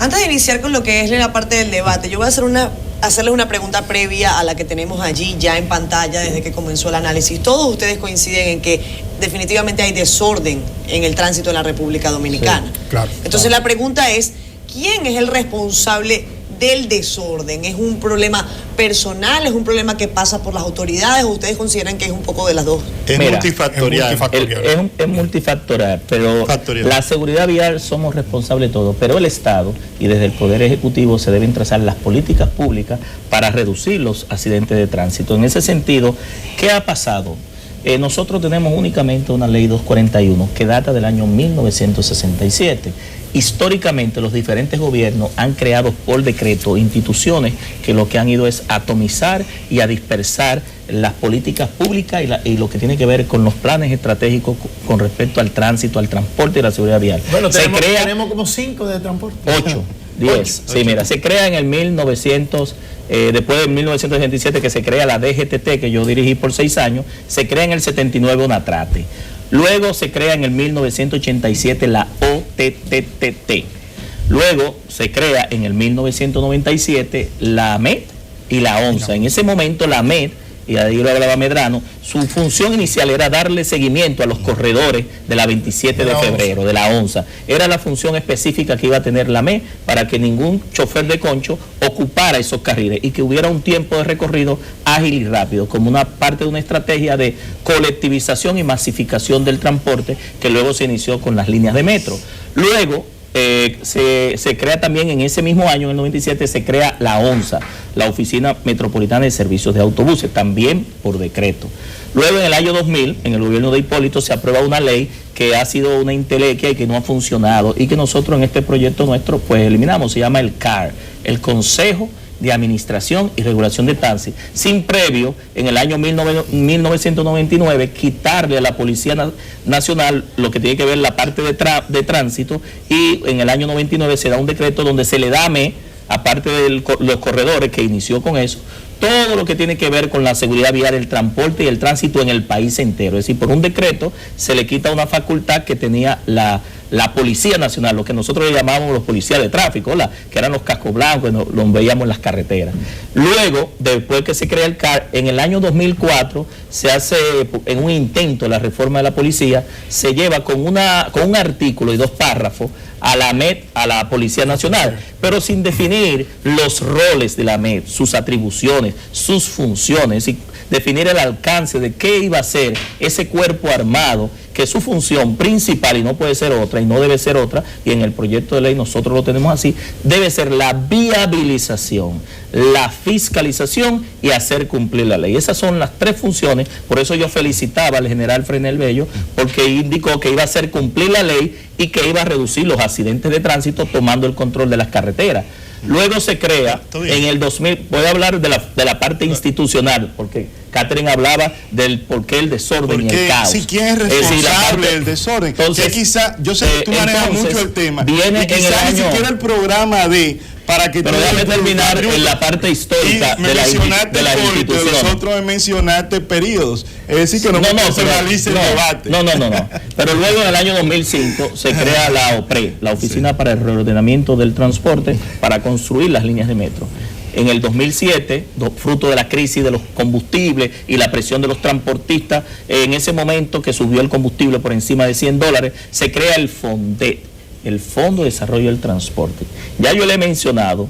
Antes de iniciar con lo que es la parte del debate, yo voy a hacerles una pregunta previa a la que tenemos allí ya en pantalla desde que comenzó el análisis. Todos ustedes coinciden en que definitivamente hay desorden en el tránsito en la República Dominicana. Sí, claro. Entonces la pregunta es, ¿quién es el responsable del desorden? ¿Es un problema personal? ¿Es un problema que pasa por las autoridades? ¿O ustedes consideran que es un poco de las dos? Es multifactorial. Es multifactorial, pero la seguridad vial somos responsables de todo, pero el Estado y desde el Poder Ejecutivo se deben trazar las políticas públicas para reducir los accidentes de tránsito. En ese sentido, ¿qué ha pasado? Nosotros tenemos únicamente una ley 241 que data del año 1967. Históricamente los diferentes gobiernos han creado por decreto instituciones que lo que han ido es a atomizar y a dispersar las políticas públicas y lo que tiene que ver con los planes estratégicos con respecto al tránsito, al transporte y la seguridad vial. Bueno, tenemos como 5 de transporte. 8, 10. Sí, mira, se crea en el 1900, después de 1967 que se crea la DGTT, que yo dirigí por 6 años, se crea en el 79 ONATRATE. Luego se crea en el 1987 la OTTTT. Luego se crea en el 1997 la MET y la ONSA. En ese momento la MET, y ahí lo hablaba Medrano, su función inicial era darle seguimiento a los corredores de la 27 de febrero, de la ONSA. Era la función específica que iba a tener la MET para que ningún chofer de concho ocupara esos carriles y que hubiera un tiempo de recorrido ágil y rápido, como una parte de una estrategia de colectivización y masificación del transporte que luego se inició con las líneas de metro. Luego se crea también en ese mismo año, en el 97, se crea la ONSA, la Oficina Metropolitana de Servicios de Autobuses, también por decreto. Luego en el año 2000, en el gobierno de Hipólito, se aprueba una ley que ha sido una entelequia y que no ha funcionado y que nosotros en este proyecto nuestro pues eliminamos, se llama el CAR, el Consejo de Administración y Regulación de Tránsito, sin previo, en el año 1999, quitarle a la Policía Nacional lo que tiene que ver la parte de tránsito, y en el año 99 se da un decreto donde se le da aparte de los corredores que inició con eso, todo lo que tiene que ver con la seguridad vial, el transporte y el tránsito en el país entero. Es decir, por un decreto se le quita una facultad que tenía la Policía Nacional, lo que nosotros le llamábamos los policías de tráfico, que eran los cascos blancos, los veíamos en las carreteras. Luego, después que se crea el CAR, en el año 2004 se hace, en un intento de la reforma de la policía, se lleva con un artículo y 2 párrafos a la MET, a la Policía Nacional, pero sin definir los roles de la MET, sus atribuciones, sus funciones, y definir el alcance de qué iba a ser ese cuerpo armado, que su función principal, y no puede ser otra, y no debe ser otra, y en el proyecto de ley nosotros lo tenemos así, debe ser la viabilización, la fiscalización y hacer cumplir la ley. Esas son las 3 funciones. Por eso yo felicitaba al general Frenel Bello, porque indicó que iba a hacer cumplir la ley y que iba a reducir los accidentes de tránsito tomando el control de las carreteras. Luego se crea en el 2000, voy a hablar de la parte institucional, porque Catherine hablaba del por qué el desorden y el caos. Si quién es responsable del desorden. Entonces, que quizá, yo sé que tú manejas mucho el tema, viene y quizás ni siquiera el programa para que... Pero déjame terminar en la parte histórica de la institución. Nosotros me mencionaste periodos, es decir, que no personalice el debate. No. Pero luego en el año 2005 se crea la OPRE, la Oficina para el Reordenamiento del Transporte, para construir las líneas de metro. En el 2007, fruto de la crisis de los combustibles y la presión de los transportistas, en ese momento que subió el combustible por encima de $100, se crea el FONDET, el Fondo de Desarrollo del Transporte. Ya yo le he mencionado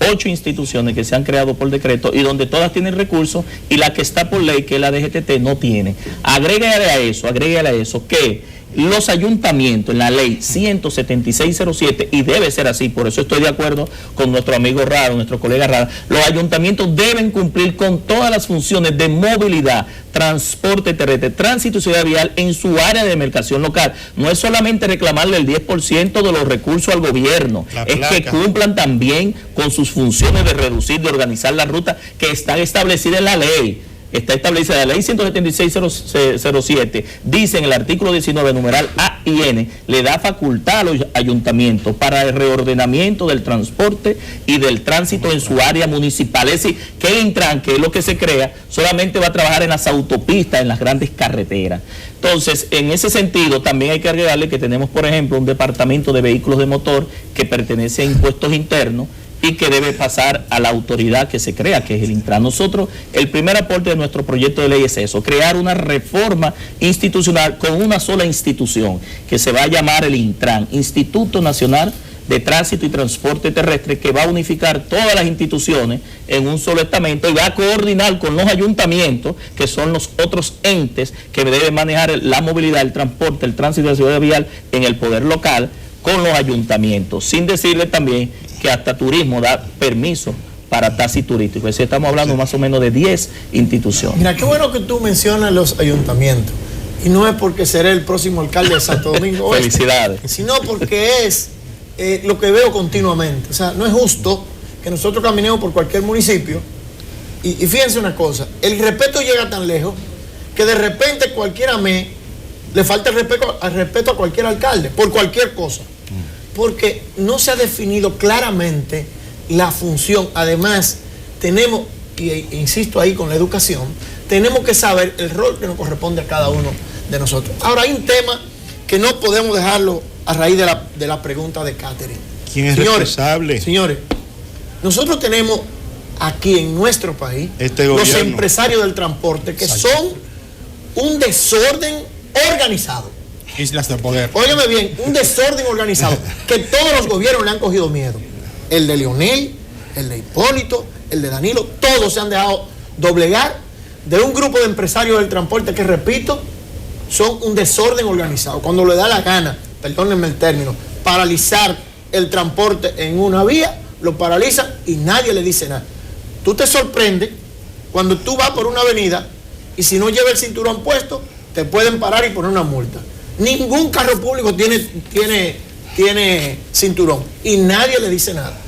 8 instituciones que se han creado por decreto y donde todas tienen recursos, y la que está por ley, que es la DGTT, no tiene. Agrégale a eso que los ayuntamientos, en la ley 17607, y debe ser así, por eso estoy de acuerdo con nuestro amigo Raro, nuestro colega Raro, los ayuntamientos deben cumplir con todas las funciones de movilidad, transporte terrestre, tránsito y seguridad vial en su área de demarcación local. No es solamente reclamarle el 10% de los recursos al gobierno, es que cumplan también con sus funciones de reducir, de organizar la ruta que están establecidas en la ley. está establecida, la ley 176-07 dice en el artículo 19, numeral A y N, le da facultad a los ayuntamientos para el reordenamiento del transporte y del tránsito en su área municipal. Es decir, que Intran, que es lo que se crea, solamente va a trabajar en las autopistas, en las grandes carreteras. Entonces, en ese sentido, también hay que agregarle que tenemos, por ejemplo, un departamento de vehículos de motor que pertenece a impuestos internos y que debe pasar a la autoridad que se crea, que es el Intran. Nosotros, el primer aporte de nuestro proyecto de ley es eso, crear una reforma institucional con una sola institución, que se va a llamar el Intran, Instituto Nacional de Tránsito y Transporte Terrestre, que va a unificar todas las instituciones en un solo estamento y va a coordinar con los ayuntamientos, que son los otros entes que deben manejar la movilidad, el transporte, el tránsito de la ciudad vial en el poder local, con los ayuntamientos, sin decirle también que hasta turismo da permiso para taxi turístico. Es decir, estamos hablando más o menos de 10 instituciones. Mira, qué bueno que tú mencionas los ayuntamientos. Y no es porque seré el próximo alcalde de Santo Domingo Oeste, felicidades, sino porque es lo que veo continuamente. O sea, no es justo que nosotros caminemos por cualquier municipio y fíjense una cosa, el respeto llega tan lejos que de repente cualquier AME le falta el respeto a cualquier alcalde, por cualquier cosa. Porque no se ha definido claramente la función. Además, tenemos, e insisto ahí con la educación, tenemos que saber el rol que nos corresponde a cada uno de nosotros. Ahora, hay un tema que no podemos dejarlo a raíz de la pregunta de Catherine. ¿Quién es responsable? Señores, nosotros tenemos aquí en nuestro país los empresarios del transporte que son un desorden organizado. Islas de poder. Óigame bien, un desorden organizado que todos los gobiernos le han cogido miedo. El de Leonel, el de Hipólito, el de Danilo, todos se han dejado doblegar de un grupo de empresarios del transporte que, repito, son un desorden organizado. Cuando le da la gana, perdónenme el término, paralizar el transporte en una vía, lo paralizan y nadie le dice nada. Tú te sorprendes cuando tú vas por una avenida y si no lleva el cinturón puesto, te pueden parar y poner una multa. Ningún carro público tiene cinturón y nadie le dice nada.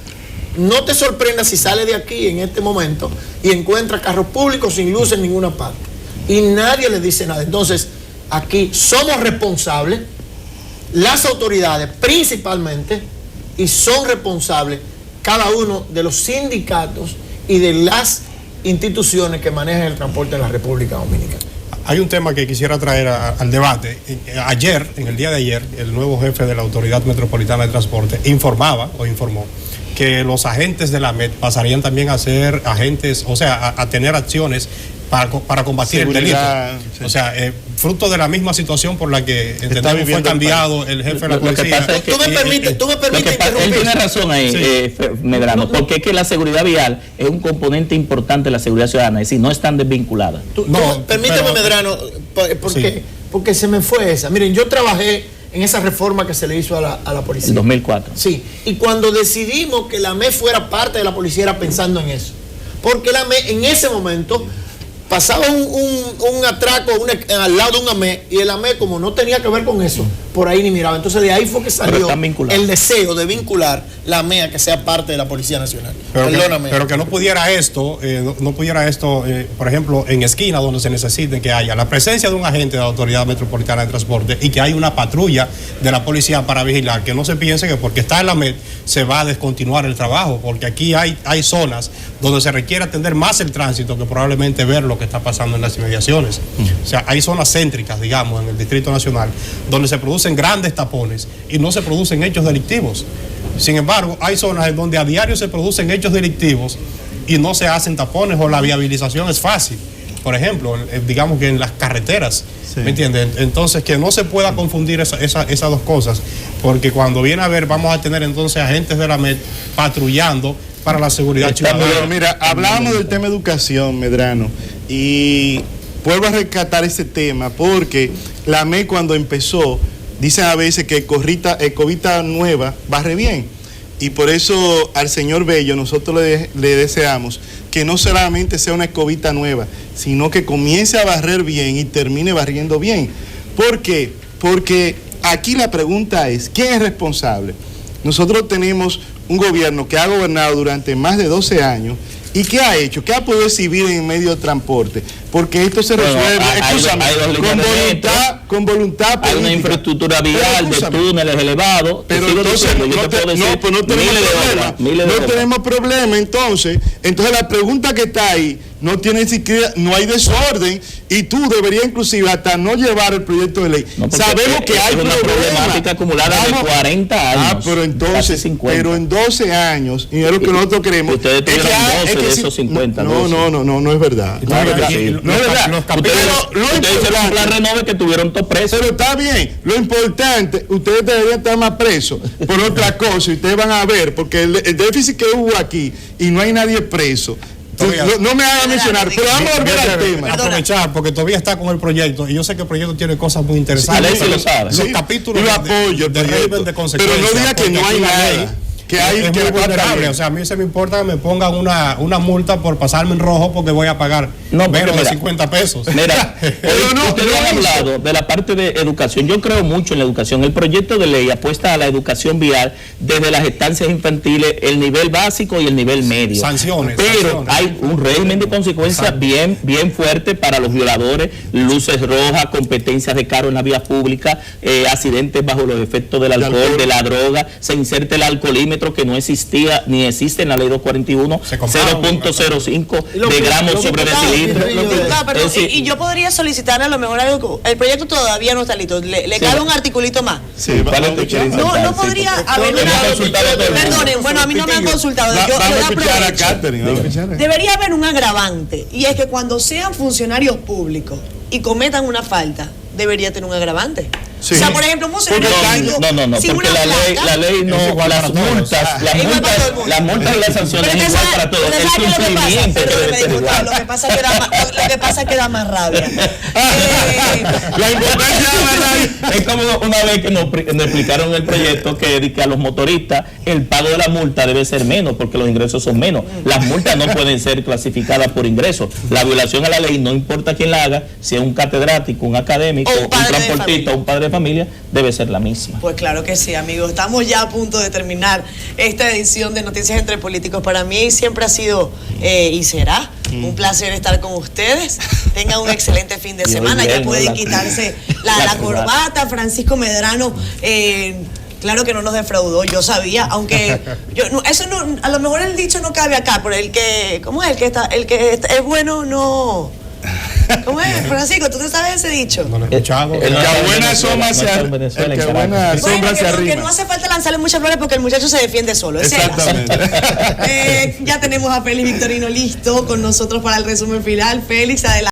No te sorprendas si sale de aquí en este momento y encuentra carros públicos sin luz en ninguna parte y nadie le dice nada. Entonces, aquí somos responsables, las autoridades principalmente, y son responsables cada uno de los sindicatos y de las instituciones que manejan el transporte en la República Dominicana. Hay un tema que quisiera traer al debate. Ayer, en el día de ayer, el nuevo jefe de la Autoridad Metropolitana de Transporte informó que los agentes de la MET pasarían también a ser agentes, o sea, a tener acciones para combatir seguridad, el delito. Sí. O sea, fruto de la misma situación por la que entendemos fue cambiado el jefe de la policía. Tú me permites interrumpir. Él tiene razón ahí, sí. Medrano, porque es que la seguridad vial es un componente importante de la seguridad ciudadana, es decir, no están desvinculadas. Permíteme, Medrano, porque se me fue esa. Miren, yo trabajé en esa reforma que se le hizo a la policía. En 2004. Sí, y cuando decidimos que la AME fuera parte de la policía era pensando en eso. Porque la AME en ese momento pasaba un atraco al lado de un AME y el AME, como no tenía que ver con eso, por ahí ni miraba. Entonces de ahí fue que salió el deseo de vincular la AME a que sea parte de la Policía Nacional. Pero que no pudiera esto, por ejemplo, en esquina donde se necesite que haya la presencia de un agente de la Autoridad Metropolitana de Transporte y que haya una patrulla de la policía para vigilar, que no se piense que porque está en la MED se va a descontinuar el trabajo, porque aquí hay zonas donde se requiere atender más el tránsito que probablemente ver lo que está pasando en las inmediaciones. O sea, hay zonas céntricas, digamos, en el Distrito Nacional, donde se producen grandes tapones y no se producen hechos delictivos. Sin embargo, hay zonas en donde a diario se producen hechos delictivos y no se hacen tapones o la viabilización es fácil. Por ejemplo, digamos que en las carreteras, sí. ¿Me entienden? Entonces, que no se pueda confundir esas dos cosas, porque cuando viene a ver, vamos a tener entonces agentes de la MED patrullando para la seguridad ciudadana. Mira, hablamos del tema educación, Medrano, y vuelvo a rescatar ese tema, porque la MED cuando empezó, dicen a veces que Covita nueva barre bien, y por eso al señor Bello nosotros le deseamos que no solamente sea una escobita nueva, sino que comience a barrer bien y termine barriendo bien. ¿Por qué? Porque aquí la pregunta es, ¿quién es responsable? Nosotros tenemos un gobierno que ha gobernado durante más de 12 años ¿Y qué ha hecho? ¿Qué ha podido exhibir en medio de transporte? Porque esto se resuelve, escúchame, con voluntad política. Hay una infraestructura vial de túneles elevados. Pero entonces no tenemos problema entonces. Entonces la pregunta que está ahí, no tiene siquiera, no hay desorden, y tú deberías inclusive hasta no llevar el proyecto de ley. No, sabemos que hay una problemática acumulada de 40 años. Pero entonces, pero en 12 años, y es lo que nosotros queremos. Ustedes tuvieron 12 de esos 50. No es verdad. No es verdad. No es verdad. Ustedes hicieron un plan renove que tuvieron todos presos. Pero está bien, lo importante, ustedes deberían estar más presos por otra cosa, y ustedes van a ver, porque el déficit que hubo aquí, y no hay nadie preso. No me hagan mencionar, pero vamos a volver al tema. Aprovechar, porque todavía está con el proyecto, y yo sé que el proyecto tiene cosas muy interesantes. Sí, lo sabe. Los capítulos yo apoyo de régimen de consecuencias. Pero no diga que no hay nada. Que hay es que muy vulnerable. O sea, a mí se me importa que me pongan una multa por pasarme en rojo porque voy a pagar menos de 50 pesos. Mira, ustedes han hablado de la parte de educación. Yo creo mucho en la educación. El proyecto de ley apuesta a la educación vial desde las estancias infantiles, el nivel básico y el nivel medio. Sanciones. Pero hay un régimen de consecuencias bien fuerte para los violadores, luces rojas, competencias de carro en la vía pública, accidentes bajo los efectos del alcohol, de la droga, se inserta el alcoholímetro que no existía ni existe en la ley 241, 0.05 de gramos sobre decilitro. Y yo podría solicitar a lo mejor algo, el proyecto todavía no está listo, le cabe un articulito más. Sí, no podría haber perdonen, bueno, a mí no me han consultado. Debería haber un agravante, y es que cuando sean funcionarios públicos y cometan una falta, debería tener un agravante. Sí. O sea, por ejemplo, un funcionario público, porque la ley no, las multas y las sanciones es igual para todos. El cumplimiento debe ser igual. Lo que pasa es que da más rabia. La importancia de la rabia. Es como una vez que nos explicaron el proyecto que a los motoristas el pago de la multa debe ser menos porque los ingresos son menos. Las multas no pueden ser clasificadas por ingresos. La violación a la ley, no importa quién la haga, si es un catedrático, un académico, un transportista, un padre de familia, debe ser la misma. Pues claro que sí, amigos. Estamos ya a punto de terminar esta edición de Noticias entre Políticos. Para mí siempre ha sido y será un placer estar con ustedes. Tengan un excelente fin de semana. Ya pueden quitarse la corbata. Francisco Medrano, claro que no nos defraudó, yo sabía, aunque a lo mejor el dicho no cabe acá, pero el que es bueno no. ¿Cómo es, Francisco? ¿Tú te sabes ese dicho? No lo he escuchado. El que a buena sombra se arrima. Que no hace falta lanzarle muchas flores porque el muchacho se defiende solo. Exactamente. Ya tenemos a Félix Victorino listo con nosotros para el resumen final. Félix, adelante.